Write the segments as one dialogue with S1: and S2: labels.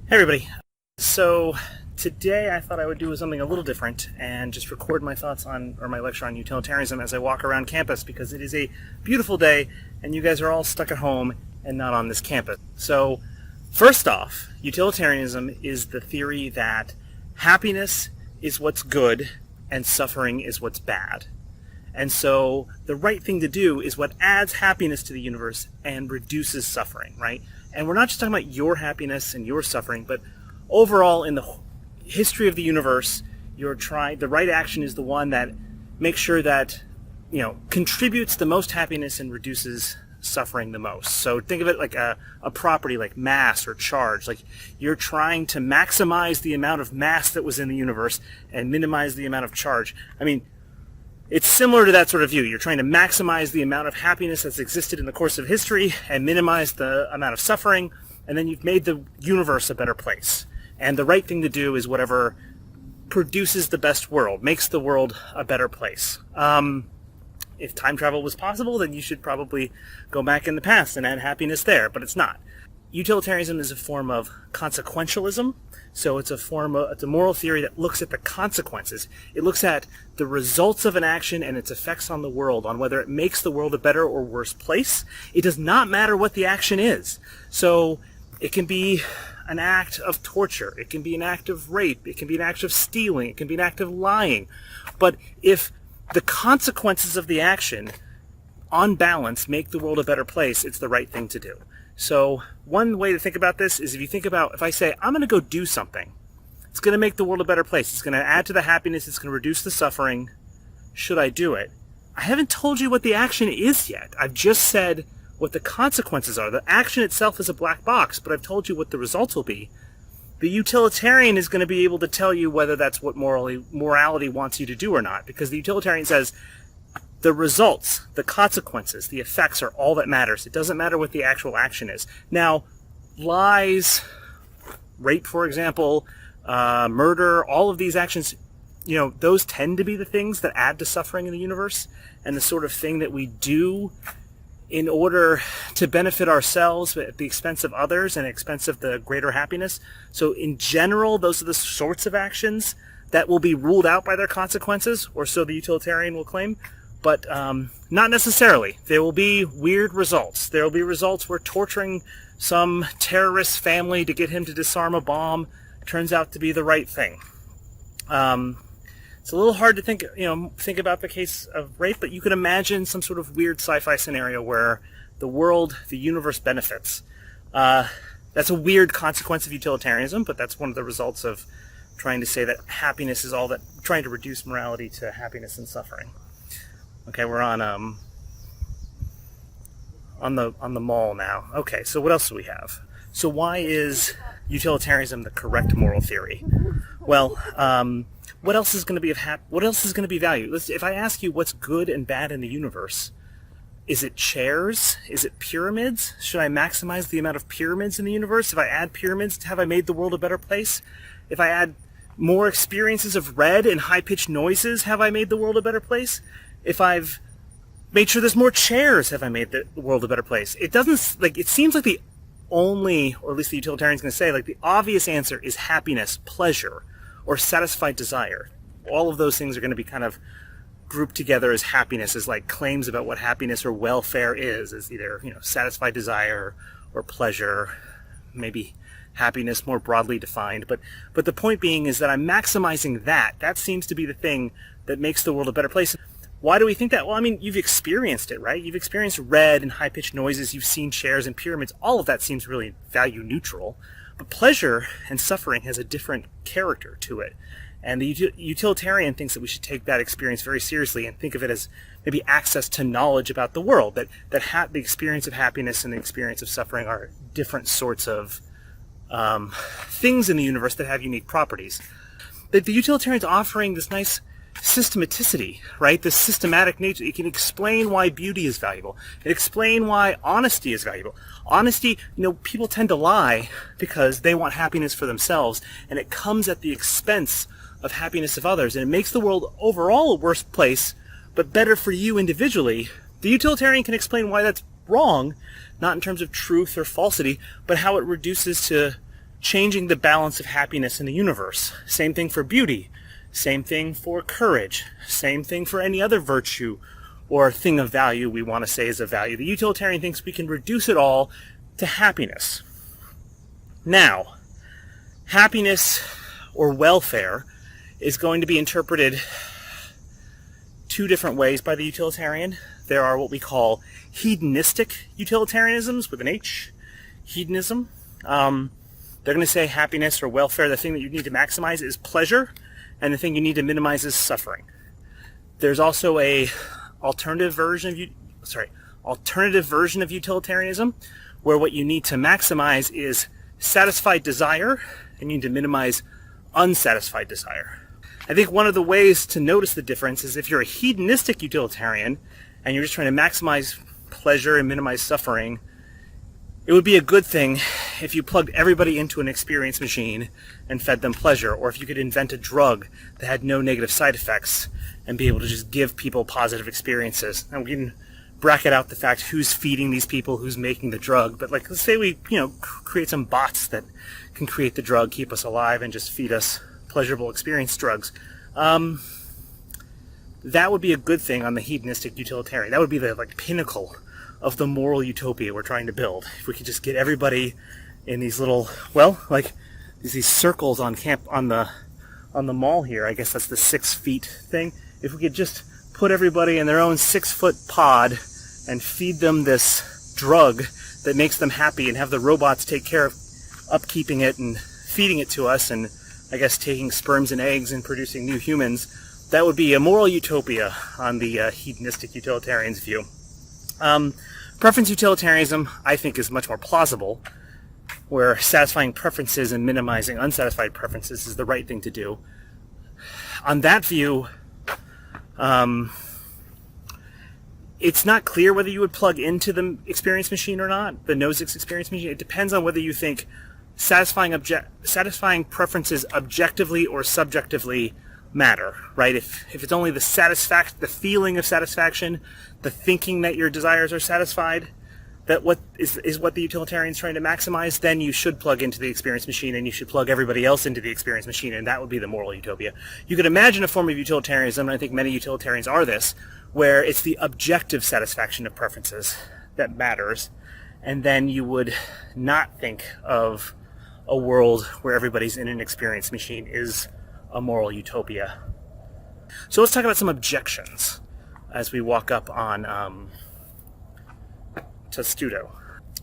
S1: Hey everybody. So today I thought I would do something a little different and just record my thoughts on, or my lecture on utilitarianism as I walk around campus, because it is a beautiful day and you guys are all stuck at home and not on this campus. So first off, utilitarianism is the theory that happiness is what's good and suffering is what's bad. And so the right thing to do is what adds happiness to the universe and reduces suffering, right? And we're not just talking about your happiness and your suffering, but overall in the history of the universe, the right action is the one that makes sure that, contributes the most happiness and reduces suffering the most. So think of it like a property like mass or charge. Like you're trying to maximize the amount of mass that was in the universe and minimize the amount of charge. I mean, it's similar to that sort of view. You're trying to maximize the amount of happiness that's existed in the course of history and minimize the amount of suffering, and then you've made the universe a better place. And the right thing to do is whatever produces the best world, makes the world a better place. If time travel was possible, then you should probably go back in the past and add happiness there, but it's not. Utilitarianism is a form of consequentialism. So it's a moral theory that looks at the consequences. It looks at the results of an action and its effects on the world, on whether it makes the world a better or worse place. It does not matter what the action is. So it can be an act of torture. It can be an act of rape. It can be an act of stealing. It can be an act of lying. But if the consequences of the action, on balance, make the world a better place, it's the right thing to do. So one way to think about this is if I say, I'm going to go do something, it's going to make the world a better place. It's going to add to the happiness. It's going to reduce the suffering. Should I do it? I haven't told you what the action is yet. I've just said what the consequences are. The action itself is a black box, but I've told you what the results will be. The utilitarian is going to be able to tell you whether that's what morality wants you to do or not, because the utilitarian says, the results, the consequences, the effects are all that matters. It doesn't matter what the actual action is. Now, lies, rape, for example, murder, all of these actions, those tend to be the things that add to suffering in the universe, and the sort of thing that we do in order to benefit ourselves at the expense of others and at the expense of the greater happiness. So in general, those are the sorts of actions that will be ruled out by their consequences, or so the utilitarian will claim. But not necessarily. There will be weird results. There will be results where torturing some terrorist family to get him to disarm a bomb turns out to be the right thing. It's a little hard to think about the case of rape, but you can imagine some sort of weird sci-fi scenario where the universe benefits. That's a weird consequence of utilitarianism, but that's one of the results of trying to say that happiness is trying to reduce morality to happiness and suffering. Okay, we're on the mall now. Okay, so what else do we have? So why is utilitarianism the correct moral theory? Well, what else is going to be value? If I ask you what's good and bad in the universe, is it chairs? Is it pyramids? Should I maximize the amount of pyramids in the universe? If I add pyramids, have I made the world a better place? If I add more experiences of red and high-pitched noises, have I made the world a better place? If I've made sure there's more chairs, have I made the world a better place? It seems like the only, or at least the utilitarian's going to say, the obvious answer is happiness, pleasure, or satisfied desire. All of those things are going to be kind of grouped together as happiness, as claims about what happiness or welfare is either, satisfied desire or pleasure, maybe happiness more broadly defined. But the point being is that I'm maximizing that. That seems to be the thing that makes the world a better place. Why do we think that? Well, I mean, you've experienced it, right? You've experienced red and high-pitched noises. You've seen chairs and pyramids. All of that seems really value neutral. But pleasure and suffering has a different character to it. And the utilitarian thinks that we should take that experience very seriously and think of it as maybe access to knowledge about the world, that the experience of happiness and the experience of suffering are different sorts of things in the universe that have unique properties. The utilitarian's offering this nice systematicity, right? This systematic nature. It can explain why beauty is valuable. It can explain why honesty is valuable. Honesty, people tend to lie because they want happiness for themselves, and it comes at the expense of happiness of others, and it makes the world overall a worse place, but better for you individually. The utilitarian can explain why that's wrong, not in terms of truth or falsity, but how it reduces to changing the balance of happiness in the universe. Same thing for beauty. Same thing for courage. Same thing for any other virtue or thing of value we want to say is of value. The utilitarian thinks we can reduce it all to happiness. Now, happiness or welfare is going to be interpreted two different ways by the utilitarian. There are what we call hedonistic utilitarianisms with an H. Hedonism. They're going to say happiness or welfare, the thing that you need to maximize is pleasure, and the thing you need to minimize is suffering. There's also a alternative version of utilitarianism, where what you need to maximize is satisfied desire, and you need to minimize unsatisfied desire. I think one of the ways to notice the difference is if you're a hedonistic utilitarian and you're just trying to maximize pleasure and minimize suffering, it would be a good thing if you plugged everybody into an experience machine and fed them pleasure, or if you could invent a drug that had no negative side effects and be able to just give people positive experiences. And we can bracket out the fact who's feeding these people, who's making the drug, but let's say we, create some bots that can create the drug, keep us alive, and just feed us pleasurable experience drugs. That would be a good thing on the hedonistic utilitarian. That would be the pinnacle of the moral utopia we're trying to build. If we could just get everybody in these little, these circles on the mall here. I guess that's the 6 feet thing. If we could just put everybody in their own 6-foot pod and feed them this drug that makes them happy, and have the robots take care of upkeeping it and feeding it to us, and I guess taking sperms and eggs and producing new humans, that would be a moral utopia on the hedonistic utilitarian's view. Preference utilitarianism, I think, is much more plausible, where satisfying preferences and minimizing unsatisfied preferences is the right thing to do. On that view, it's not clear whether you would plug into the experience machine or not, the Nozick's experience machine. It depends on whether you think satisfying preferences objectively or subjectively matter, right? If it's only the feeling of satisfaction, the thinking that your desires are satisfied, that what is what the utilitarian is trying to maximize, then you should plug into the experience machine, and you should plug everybody else into the experience machine, and that would be the moral utopia. You could imagine a form of utilitarianism, and I think many utilitarians are this, where it's the objective satisfaction of preferences that matters, and then you would not think of a world where everybody's in an experience machine is a moral utopia. So let's talk about some objections as we walk up on Testudo.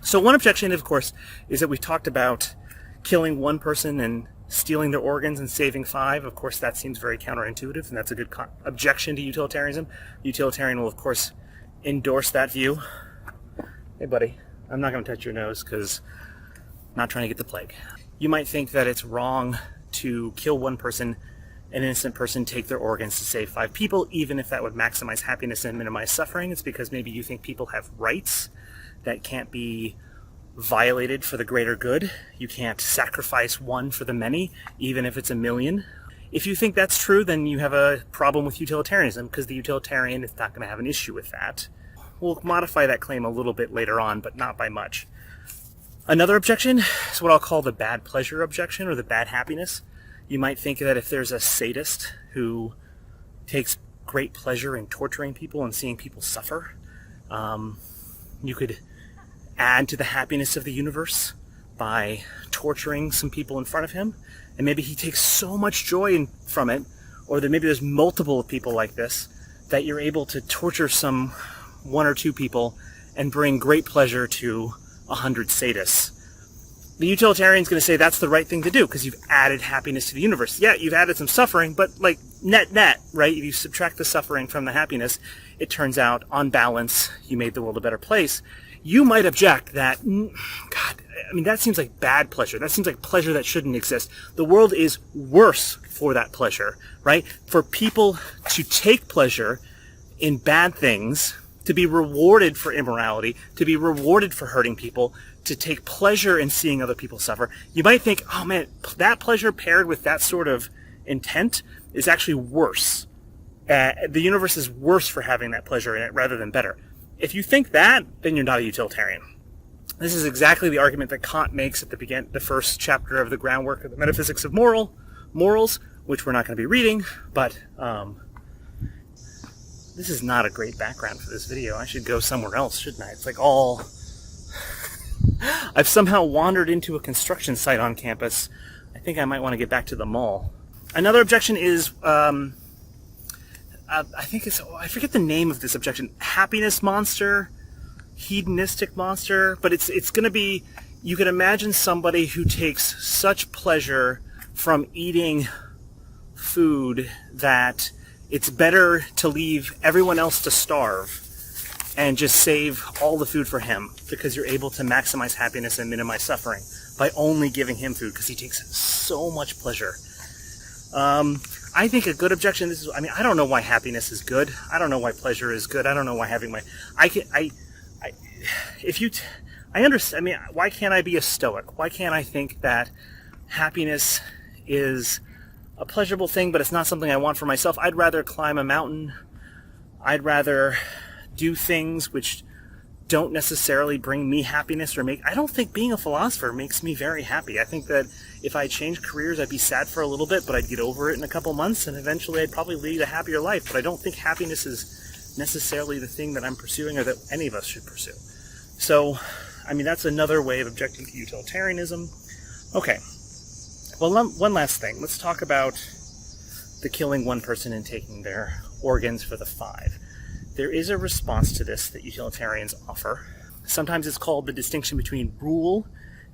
S1: So one objection, of course, is that we talked about killing one person and stealing their organs and saving 5. Of course, that seems very counterintuitive, and that's a good objection to utilitarianism. Utilitarian will, of course, endorse that view. Hey, buddy, I'm not going to touch your nose because I'm not trying to get the plague. You might think that it's wrong to kill one person, an innocent person, take their organs to save 5 people, even if that would maximize happiness and minimize suffering. It's because maybe you think people have rights that can't be violated for the greater good. You can't sacrifice one for the many, even if it's 1,000,000. If you think that's true, then you have a problem with utilitarianism, because the utilitarian is not going to have an issue with that. We'll modify that claim a little bit later on, but not by much. Another objection is what I'll call the bad pleasure objection, or the bad happiness. You might think that if there's a sadist who takes great pleasure in torturing people and seeing people suffer, you could add to the happiness of the universe by torturing some people in front of him, and maybe he takes so much joy from it, or that maybe there's multiple people like this, that you're able to torture some 1 or 2 people and bring great pleasure to 100 sadists. The utilitarian's going to say that's the right thing to do because you've added happiness to the universe. Yeah, you've added some suffering, but net, right? If you subtract the suffering from the happiness, it turns out, on balance, you made the world a better place. You might object that, that seems like bad pleasure. That seems like pleasure that shouldn't exist. The world is worse for that pleasure, right? For people to take pleasure in bad things, to be rewarded for immorality, to be rewarded for hurting people, to take pleasure in seeing other people suffer, you might think, oh man, that pleasure paired with that sort of intent is actually worse. The universe is worse for having that pleasure in it rather than better. If you think that, then you're not a utilitarian. This is exactly the argument that Kant makes at the first chapter of the groundwork of the metaphysics of morals, which we're not going to be reading, but this is not a great background for this video. I should go somewhere else, shouldn't I? It's like all... I've somehow wandered into a construction site on campus. I think I might want to get back to the mall. Another objection is, I forget the name of this objection, happiness monster, hedonistic monster, but it's going to be, you can imagine somebody who takes such pleasure from eating food that it's better to leave everyone else to starve and just save all the food for him, because you're able to maximize happiness and minimize suffering by only giving him food, because he takes so much pleasure. I think a good objection, I don't know why happiness is good. I don't know why pleasure is good. I don't know why having why can't I be a stoic? Why can't I think that happiness is a pleasurable thing, but it's not something I want for myself? I'd rather climb a mountain. I'd rather do things which don't necessarily bring me happiness I don't think being a philosopher makes me very happy. I think that if I changed careers, I'd be sad for a little bit, but I'd get over it in a couple months, and eventually I'd probably lead a happier life. But I don't think happiness is necessarily the thing that I'm pursuing or that any of us should pursue. So, that's another way of objecting to utilitarianism. Okay. Well, one last thing. Let's talk about the killing one person and taking their organs for the 5. There is a response to this that utilitarians offer. Sometimes it's called the distinction between rule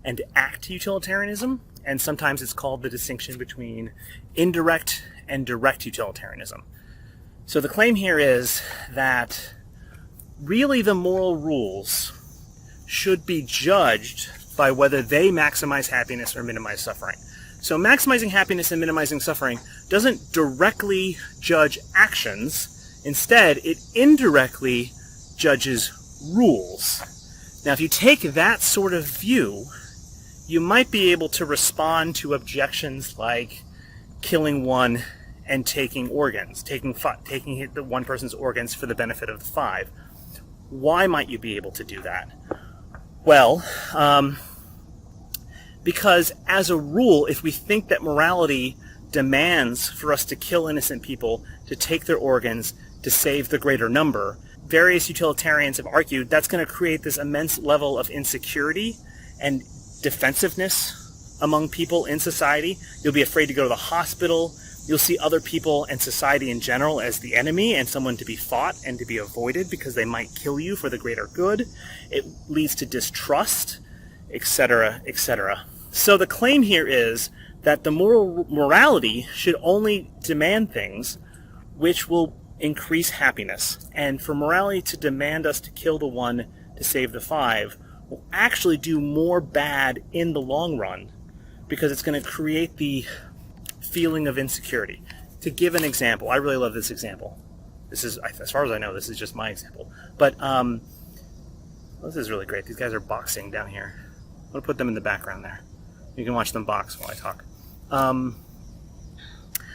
S1: and act utilitarianism, and sometimes it's called the distinction between indirect and direct utilitarianism. So the claim here is that really the moral rules should be judged by whether they maximize happiness or minimize suffering. So maximizing happiness and minimizing suffering doesn't directly judge actions. Instead, it indirectly judges rules. Now, if you take that sort of view, you might be able to respond to objections like killing one and taking organs, taking the one person's organs for the benefit of the 5. Why might you be able to do that? Well, because as a rule, if we think that morality demands for us to kill innocent people, to take their organs, to save the greater number, various utilitarians have argued that's going to create this immense level of insecurity and defensiveness among people in society. You'll be afraid to go to the hospital. You'll see other people and society in general as the enemy and someone to be fought and to be avoided because they might kill you for the greater good. It leads to distrust, etc., etc. So the claim here is that the morality should only demand things which will increase happiness. And for morality to demand us to kill the one to save the 5 will actually do more bad in the long run, because it's going to create the feeling of insecurity. To give an example, I really love this example. This is, as far as I know, this is just my example. But this is really great. These guys are boxing down here. I'm going to put them in the background there. You can watch them box while I talk.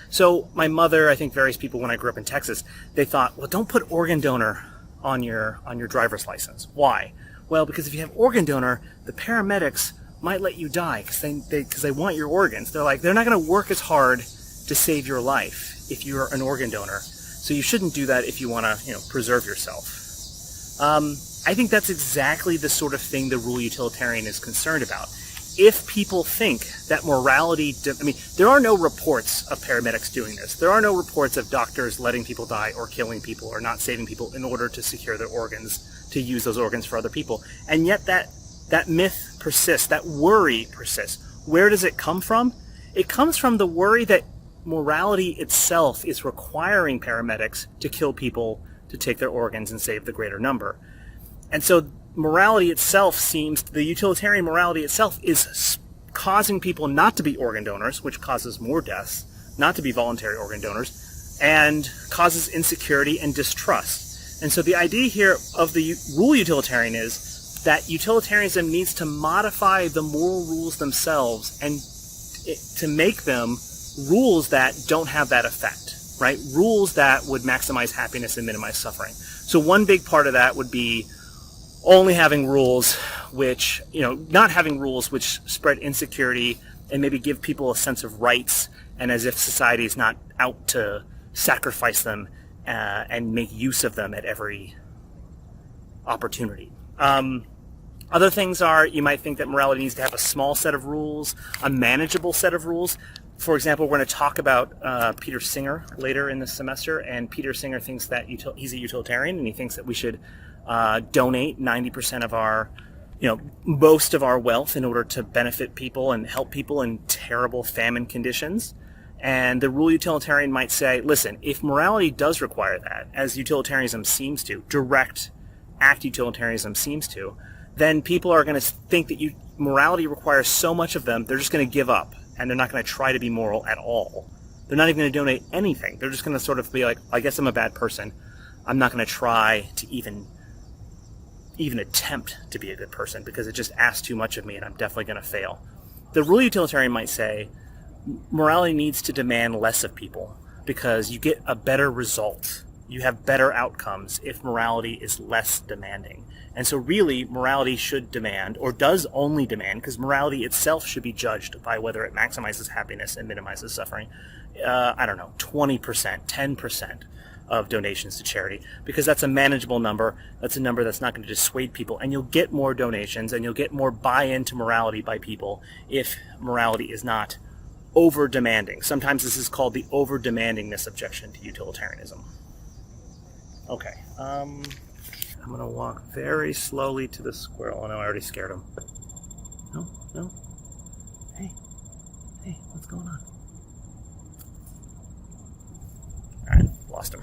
S1: So my mother, I think various people when I grew up in Texas, they thought, well, don't put organ donor on your driver's license. Why? Well, because if you have organ donor, the paramedics might let you die because they want your organs. They're not going to work as hard to save your life if you're an organ donor. So you shouldn't do that if you want to, preserve yourself. I think that's exactly the sort of thing the rule utilitarian is concerned about. If people think that morality... there are no reports of paramedics doing this. There are no reports of doctors letting people die or killing people or not saving people in order to secure their organs, to use those organs for other people. And yet that myth persists, that worry persists. Where does it come from? It comes from the worry that morality itself is requiring paramedics to kill people to take their organs and save the greater number. And so morality itself the utilitarian morality itself is causing people not to be organ donors, which causes more deaths, not to be voluntary organ donors, and causes insecurity and distrust. And so the idea here of the rule utilitarian is that utilitarianism needs to modify the moral rules themselves and to make them rules that don't have that effect, right? Rules that would maximize happiness and minimize suffering. So one big part of that would be only having rules which, not having rules which spread insecurity and maybe give people a sense of rights, and as if society is not out to sacrifice them and make use of them at every opportunity. Other things are, you might think that morality needs to have a small set of rules, a manageable set of rules. For example, we're going to talk about Peter Singer later in this semester, and Peter Singer thinks that he's a utilitarian, and he thinks that we should donate 90% of our, most of our wealth in order to benefit people and help people in terrible famine conditions. And the rule utilitarian might say, listen, if morality does require that, as utilitarianism seems to, direct act utilitarianism seems to, then people are going to think that morality requires so much of them, they're just going to give up, and they're not going to try to be moral at all. They're not even going to donate anything. They're just going to sort of be like, I guess I'm a bad person. I'm not going to try to even attempt to be a good person because it just asks too much of me, and I'm definitely going to fail. The rule utilitarian might say, morality needs to demand less of people because you get a better result. You have better outcomes if morality is less demanding. And so really, morality should demand, or does only demand, because morality itself should be judged by whether it maximizes happiness and minimizes suffering, 20%, 10% of donations to charity, because that's a manageable number. That's a number that's not going to dissuade people, and you'll get more donations, and you'll get more buy-in to morality by people if morality is not over-demanding. Sometimes this is called the over-demandingness objection to utilitarianism. Okay, I'm going to walk very slowly to the squirrel. Oh no, I already scared him. No. Hey, what's going on? Alright, lost him.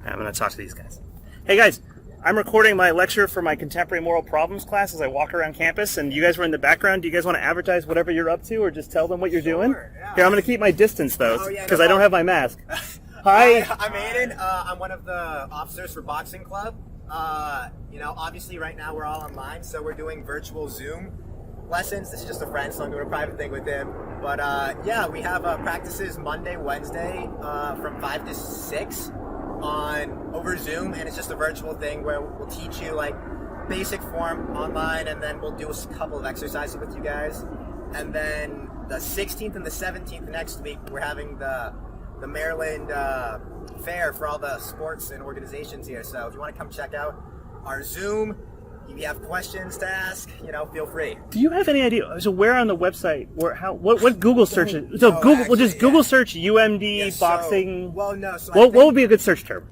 S1: I'm going to talk to these guys. Hey guys, I'm recording my lecture for my contemporary moral problems class as I walk around campus, and you guys were in the background. Do you guys want to advertise whatever you're up to, or just tell them what you're doing?
S2: Yeah.
S1: Here, I'm going to keep my distance though, because I don't have my mask. Hi.
S2: I'm Aiden. I'm one of the officers for Boxing Club. Obviously right now we're all online, so we're doing virtual Zoom lessons. This is just a friend, so I'm doing a private thing with him. But we have practices Monday, Wednesday from 5 to 6 over Zoom, and it's just a virtual thing where we'll teach you like basic form online, and then we'll do a couple of exercises with you guys. And then the 16th and the 17th next week, we're having the Maryland fair for all the sports and organizations here. So if you want to come check out our Zoom, if you have questions to ask, feel free.
S1: Do you have any idea? So where on the website, what Google search? Google search UMD boxing. What would be a good search term?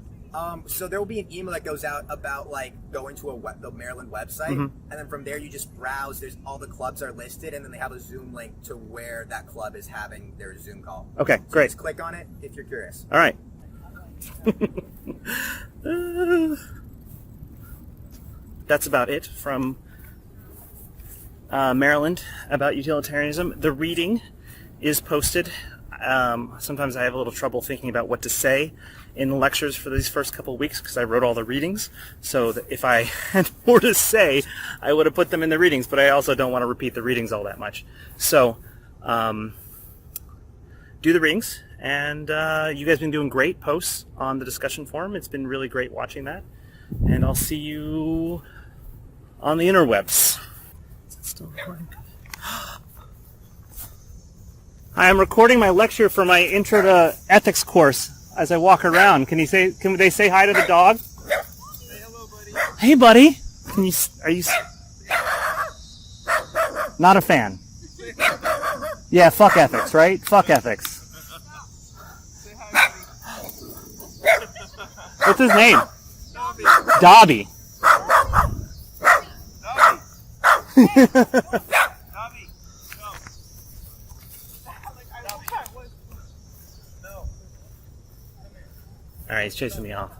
S2: So there will be an email that goes out about like going to the Maryland website, and then from there you just browse. There's all the clubs are listed, and then they have a Zoom link to where that club is having their Zoom call.
S1: Okay,
S2: so
S1: great.
S2: Just click on it if you're curious.
S1: All right. That's about it from Maryland about utilitarianism. The reading is posted. Sometimes I have a little trouble thinking about what to say in the lectures for these first couple of weeks because I wrote all the readings. So that if I had more to say, I would have put them in the readings, but I also don't want to repeat the readings all that much. So do the readings, and you guys have been doing great posts on the discussion forum. It's been really great watching that, and I'll see you on the interwebs. Is it still recording? I'm recording my lecture for my Intro to Ethics course as I walk around. Can they say hi to the dog?
S2: Say hello, buddy.
S1: Hey, buddy. Are you not a fan? Yeah, fuck ethics, right? Fuck ethics.
S2: Say hi, buddy.
S1: What's his name?
S2: Dobby.
S1: Dobby.
S2: Dobby. No.
S1: All right, he's chasing me off.